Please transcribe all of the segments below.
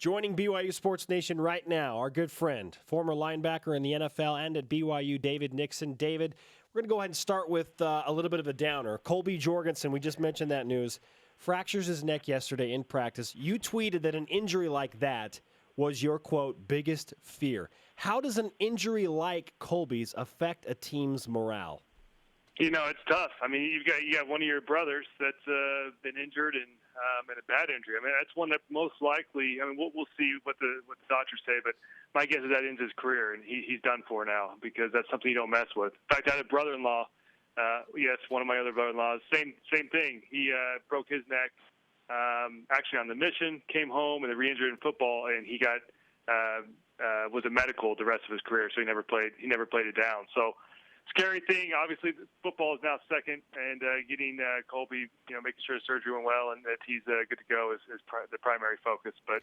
Joining BYU Sports Nation right now, our good friend, former linebacker in the NFL and at BYU, David Nixon. David, we're going to go ahead and start with a little bit of a downer. Colby Jorgensen, we just mentioned that news, fractures his neck yesterday in practice. You tweeted that an injury like that was your, quote, biggest fear. How does an injury like Colby's affect a team's morale? You know, it's tough. I mean, you got one of your brothers that's been injured and a bad injury. I mean, that's one that most likely. I mean, we'll see what the doctors say, but my guess is that ends his career and he's done for now because that's something you don't mess with. In fact, I had a brother-in-law. Yes, one of my other brother-in-laws. Same thing. He broke his neck actually on the mission. Came home and re-injured in football, and he got was a medical the rest of his career. So he never played it down. So. Scary thing. Obviously, football is now second, and getting Colby, making sure his surgery went well and that he's good to go is the primary focus. But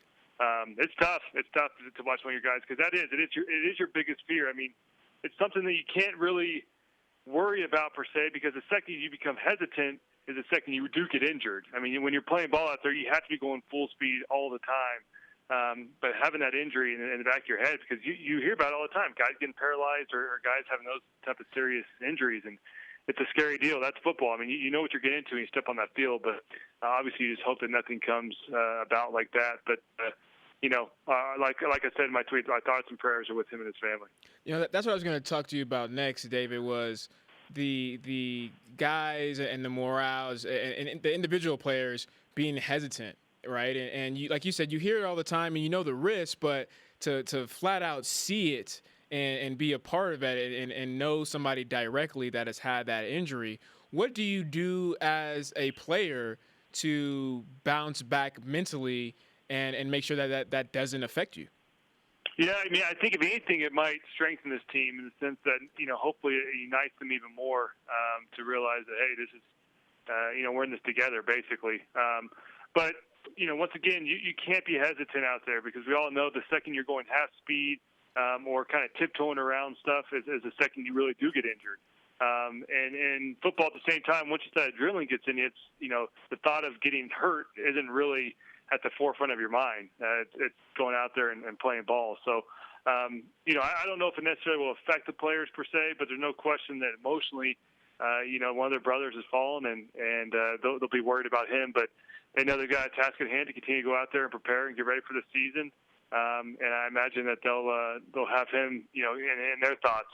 it's tough. It's tough to watch one of your guys because it is your biggest fear. I mean, it's something that you can't really worry about per se because the second you become hesitant is the second you do get injured. I mean, when you're playing ball out there, you have to be going full speed all the time. But having that injury in the back of your head, because you hear about it all the time, guys getting paralyzed or guys having those type of serious injuries, and it's a scary deal. That's football. I mean, you know what you're getting into when you step on that field, but obviously you just hope that nothing comes about like that. But, like I said in my tweet, my thoughts and prayers are with him and his family. That's what I was going to talk to you about next, David, was the guys and the morales and the individual players being hesitant. Right. And you, like you said, you hear it all the time and you know the risk, but to flat out see it and be a part of it and know somebody directly that has had that injury. What do you do as a player to bounce back mentally and make sure that doesn't affect you? Yeah, I mean, I think if anything, it might strengthen this team in the sense that, hopefully it unites them even more to realize that, hey, this is, we're in this together, basically. But once again, you can't be hesitant out there because we all know the second you're going half speed or kind of tiptoeing around stuff is the second you really do get injured. And football at the same time, once that adrenaline gets in you, it's, the thought of getting hurt isn't really at the forefront of your mind. It's going out there and playing ball. So, I don't know if it necessarily will affect the players per se, but there's no question that emotionally, one of their brothers has fallen and they'll be worried about him. But they know they've got a task at hand to continue to go out there and prepare and get ready for the season. And I imagine that they'll have him, in their thoughts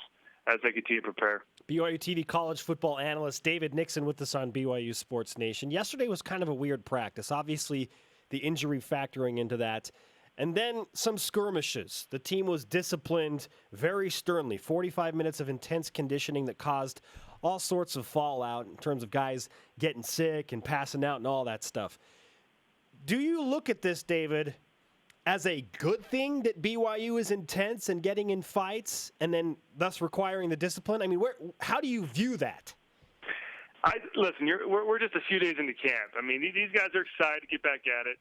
as they continue to prepare. BYUtv college football analyst David Nixon with us on BYU Sports Nation. Yesterday was kind of a weird practice. Obviously, the injury factoring into that. And then some skirmishes. The team was disciplined very sternly. 45 minutes of intense conditioning that caused all sorts of fallout in terms of guys getting sick and passing out and all that stuff. Do you look at this, David, as a good thing that BYU is intense and getting in fights and then thus requiring the discipline? I mean, how do you view that? Listen, we're just a few days into camp. I mean, these guys are excited to get back at it.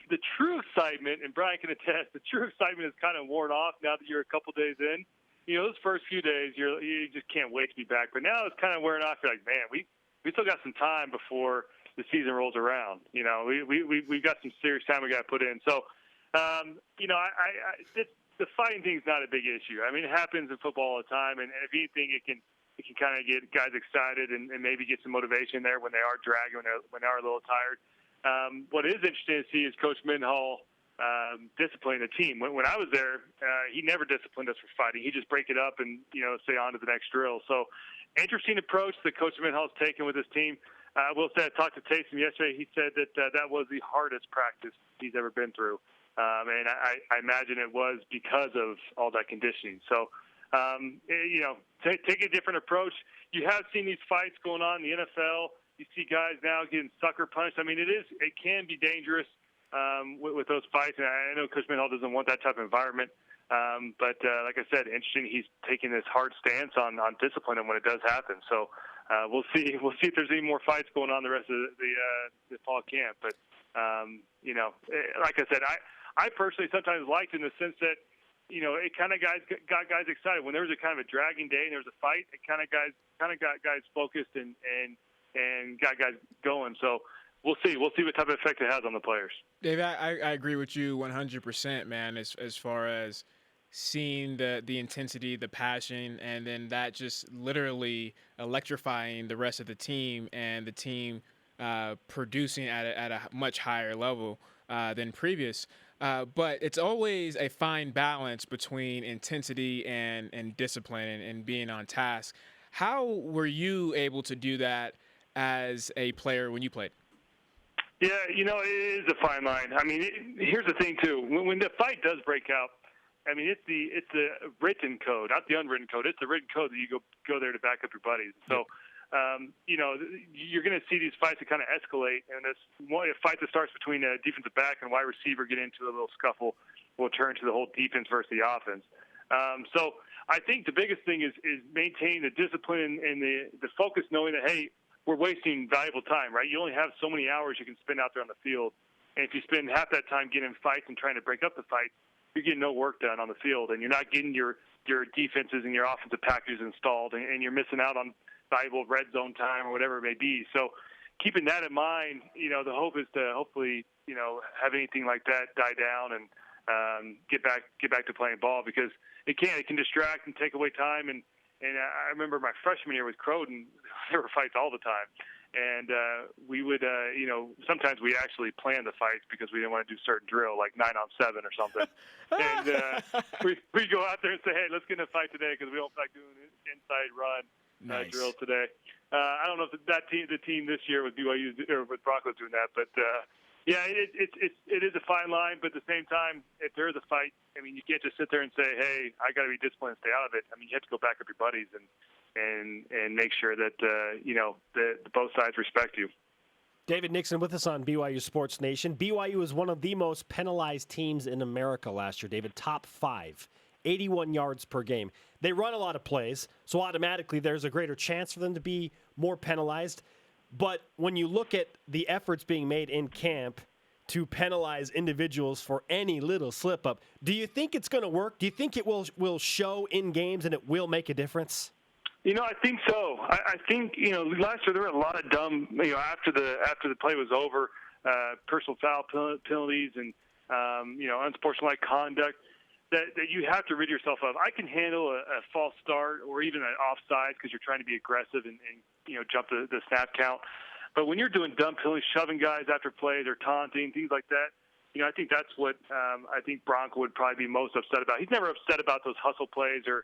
The true excitement, and Brian can attest, the true excitement is kind of worn off now that you're a couple days in. Those first few days, you just can't wait to be back. But now it's kind of wearing off. You're like, man, we still got some time before the season rolls around. We've got some serious time we got to put in. So, the fighting thing is not a big issue. I mean, it happens in football all the time, and if anything, it can kind of get guys excited and maybe get some motivation there when they are dragging, when they are a little tired. What is interesting to see is Coach Mendenhall discipline the team. When I was there, he never disciplined us for fighting. He'd just break it up and, say on to the next drill. So interesting approach that Coach Mendenhall's taken with his team. I will say I talked to Taysom yesterday. He said that that was the hardest practice he's ever been through. And I imagine it was because of all that conditioning. So, take a different approach. You have seen these fights going on in the NFL. You see guys now getting sucker punched. I mean, it can be dangerous with those fights. And I know Coach Mendenhall doesn't want that type of environment. But like I said, interesting. He's taking this hard stance on discipline and when it does happen. So we'll see. We'll see if there's any more fights going on the rest of the fall camp. But like I said, I personally sometimes liked in the sense that it kind of got guys excited when there was a kind of a dragging day and there was a fight. It kind of got guys focused and got guys going. So we'll see. We'll see what type of effect it has on the players. Dave, I agree with you 100%, man, as far as seeing the intensity, the passion, and then that just literally electrifying the rest of the team and the team producing at a much higher level than previous. But it's always a fine balance between intensity and discipline and being on task. How were you able to do that as a player when you played? Yeah, it is a fine line. I mean, here's the thing too. When the fight does break out, I mean, it's the written code, not the unwritten code. It's the written code that you go there to back up your buddies. So, you're going to see these fights that kind of escalate, and this a fight that starts between a defensive back and wide receiver get into a little scuffle will turn to the whole defense versus the offense. So I think the biggest thing is maintaining the discipline and the focus, knowing that, hey, we're wasting valuable time, right? You only have so many hours you can spend out there on the field. And if you spend half that time getting in fights and trying to break up the fight, you're getting no work done on the field, and you're not getting your defenses and your offensive packages installed, and you're missing out on valuable red zone time or whatever it may be. So keeping that in mind, the hope is to hopefully, have anything like that die down and get back to playing ball, because it can distract and take away time. And I remember my freshman year with Croton, there were fights all the time. And we would, sometimes we actually planned the fights because we didn't want to do certain drill, like 9-on-7 or something. And we go out there and say, hey, let's get in a fight today because we don't feel like doing an inside run drill today. I don't know if the team this year with BYU or with Broncos doing that, but it is a fine line. But at the same time, if there is a fight, I mean, you can't just sit there and say, hey, I got to be disciplined and stay out of it. I mean, you have to go back up your buddies and make sure that both sides respect you. David Nixon with us on BYU Sports Nation. BYU is one of the most penalized teams in America last year, David. Top 5, 81 yards per game. They run a lot of plays, so automatically there's a greater chance for them to be more penalized. But when you look at the efforts being made in camp to penalize individuals for any little slip-up, do you think it's going to work? Do you think it will show in games and it will make a difference? I think so. I think last year there were a lot of dumb. After the play was over, personal foul penalties and unsportsmanlike conduct that you have to rid yourself of. I can handle a false start or even an offside because you're trying to be aggressive and jump the snap count. But when you're doing dumb penalties, shoving guys after plays or taunting, things like that, I think that's what I think Bronco would probably be most upset about. He's never upset about those hustle plays or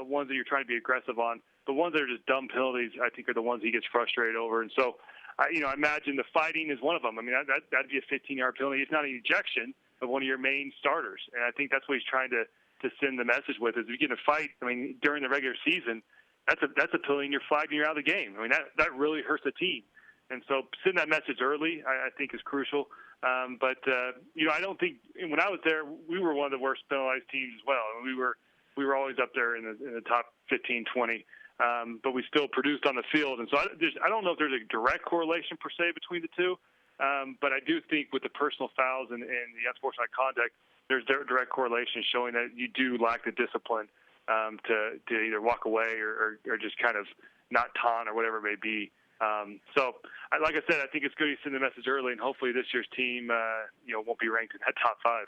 ones that you're trying to be aggressive on. The ones that are just dumb penalties, I think, are the ones he gets frustrated over. And so, I imagine the fighting is one of them. I mean, that'd be a 15-yard penalty. It's not an ejection of one of your main starters. And I think that's what he's trying to send the message with is if you get in a fight, I mean, during the regular season, that's a penalty and you're flagged and you're out of the game. I mean, that really hurts the team. And so sending that message early, I think, is crucial. But I don't think when I was there, we were one of the worst penalized teams as well. I mean, we were always up there in the top 15, 20. But we still produced on the field. And so I don't know if there's a direct correlation per se between the two. But I do think with the personal fouls and the unsportsmanlike conduct, there's direct correlation showing that you do lack the discipline to either walk away or just kind of not taunt or whatever it may be. So, like I said, I think it's good you send the message early, and hopefully this year's team, won't be ranked in that top 5.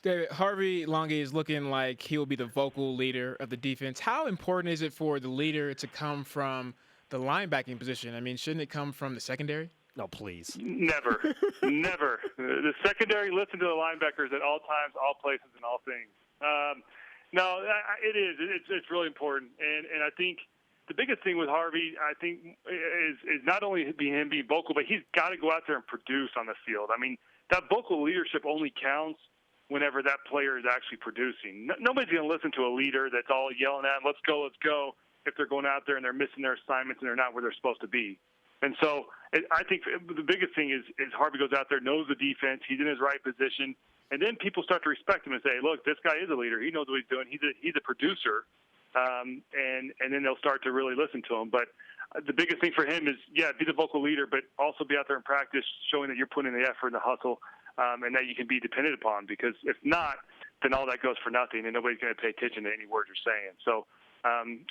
David, Harvey Long is looking like he will be the vocal leader of the defense. How important is it for the leader to come from the linebacking position? I mean, shouldn't it come from the secondary? No, please. Never. Never. The secondary listen to the linebackers at all times, all places, and all things. No, it is. It's really important. And I think the biggest thing with Harvey, I think, is not only him being vocal, but he's got to go out there and produce on the field. I mean, that vocal leadership only counts whenever that player is actually producing. Nobody's going to listen to a leader that's all yelling at them, let's go, if they're going out there and they're missing their assignments and they're not where they're supposed to be. And so I think the biggest thing is Harvey goes out there, knows the defense, he's in his right position, and then people start to respect him and say, look, this guy is a leader. He knows what he's doing. He's a producer. And then they'll start to really listen to him. But the biggest thing for him is, be the vocal leader, but also be out there in practice showing that you're putting in the effort and the hustle, and that you can be depended upon. Because if not, then all that goes for nothing, and nobody's going to pay attention to any words you're saying. So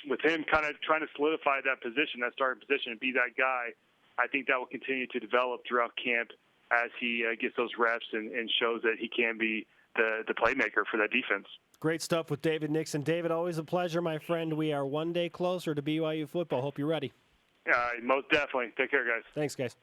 with him kind of trying to solidify that position, that starting position, and be that guy, I think that will continue to develop throughout camp as he gets those reps and shows that he can be the playmaker for that defense. Great stuff with David Nixon. David, always a pleasure, my friend. We are one day closer to BYU football. Hope you're ready. Most definitely. Take care, guys. Thanks, guys.